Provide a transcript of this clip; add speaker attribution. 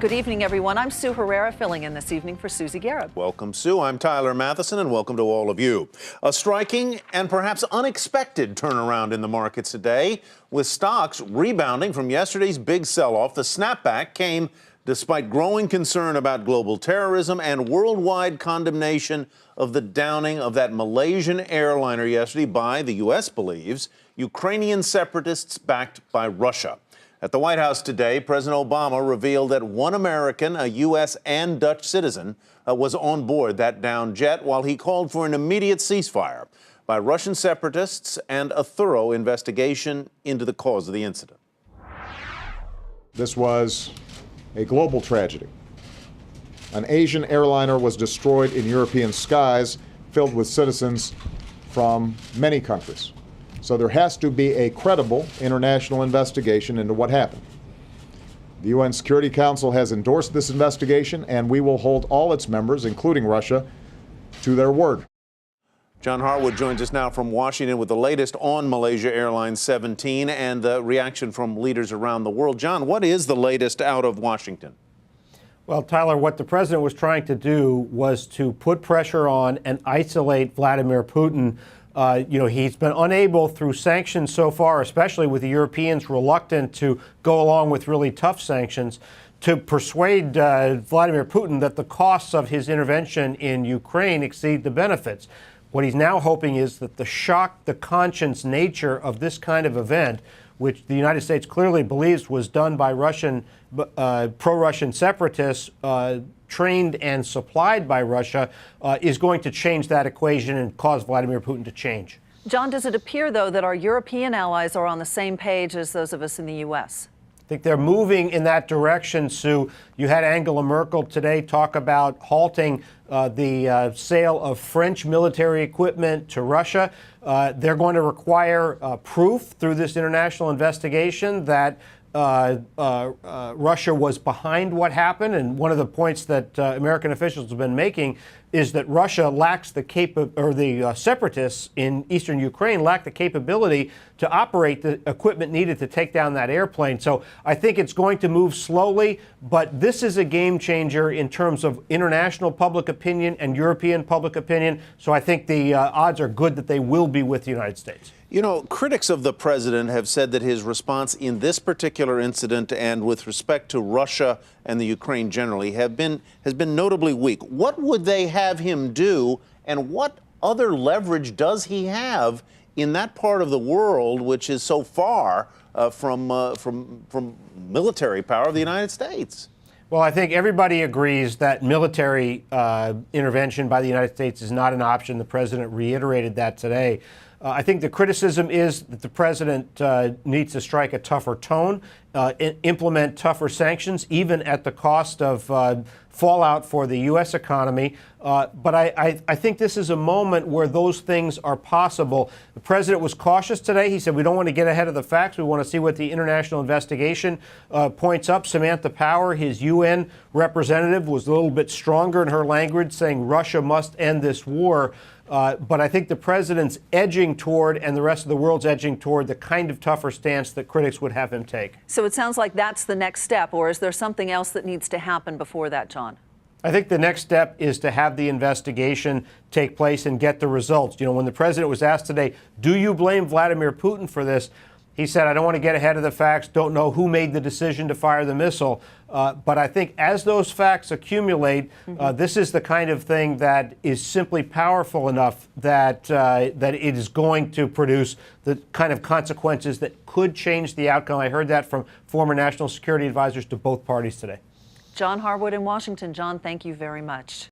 Speaker 1: Good evening, everyone. I'm Sue Herrera, filling in this evening for Susie Garrett.
Speaker 2: Welcome, Sue. I'm Tyler Matheson, and welcome to all of you. A striking and perhaps unexpected turnaround in the markets today, with stocks rebounding from yesterday's big sell-off. The snapback came despite growing concern about global terrorism and worldwide condemnation of the downing of that Malaysian airliner yesterday by, the U.S. believes, Ukrainian separatists backed by Russia. At the White House today, President Obama revealed that one American, a U.S. and Dutch citizen, was on board that downed jet, while he called for an immediate ceasefire by Russian separatists and a thorough investigation into the cause of the incident.
Speaker 3: This was a global tragedy. An Asian airliner was destroyed in European skies filled with citizens from many countries. So there has to be a credible international investigation into what happened. The UN Security Council has endorsed this investigation, and we will hold all its members, including Russia, to their word.
Speaker 2: John Harwood joins us now from Washington with the latest on Malaysia Airlines 17 and the reaction from leaders around the world. John, what is the latest out of Washington?
Speaker 4: Well, Tyler, what the president was trying to do was to put pressure on and isolate Vladimir Putin. He's been unable through sanctions so far, especially with the Europeans reluctant to go along with really tough sanctions, to persuade Vladimir Putin that the costs of his intervention in Ukraine exceed the benefits. What he's now hoping is that the shock the conscience nature of this kind of event, which the United States clearly believes was done by pro-Russian separatists, trained and supplied by Russia, is going to change that equation and cause Vladimir Putin to change.
Speaker 1: John, does it appear, though, that our European allies are on the same page as those of us in the U.S.?
Speaker 4: I think they're moving in that direction, Sue. You had Angela Merkel today talk about halting the sale of French military equipment to Russia. They're going to require proof through this international investigation that Russia was behind what happened. And one of the points that American officials have been making is that Russia lacks the separatists in eastern Ukraine lack the capability to operate the equipment needed to take down that airplane. So I think it's going to move slowly, but this is a game changer in terms of international public opinion and European public opinion. So I think the odds are good that they will be with the United States.
Speaker 2: You know, critics of the president have said that his response in this particular incident and with respect to Russia and the Ukraine generally has been notably weak. What would they have him do, and what other leverage does he have in that part of the world which is so far from military power of the United States?
Speaker 4: Well, I think everybody agrees that military intervention by the United States is not an option. The president reiterated that today. I think the criticism is that the president needs to strike a tougher tone, implement tougher sanctions, even at the cost of fallout for the U.S. economy. But I think this is a moment where those things are possible. The president was cautious today. He said, we don't want to get ahead of the facts. We want to see what the international investigation points up. Samantha Power, his UN representative, was a little bit stronger in her language, saying Russia must end this war. But I think the president's edging toward, and the rest of the world's edging toward, the kind of tougher stance that critics would have him take.
Speaker 1: So it sounds like that's the next step, or is there something else that needs to happen before that, John?
Speaker 4: I think the next step is to have the investigation take place and get the results. You know, when the president was asked today, do you blame Vladimir Putin for this? He said, I don't want to get ahead of the facts, don't know who made the decision to fire the missile. But I think as those facts accumulate, this is the kind of thing that is simply powerful enough that that it is going to produce the kind of consequences that could change the outcome. I heard that from former national security advisors to both parties today.
Speaker 1: John Harwood in Washington. John, thank you very much.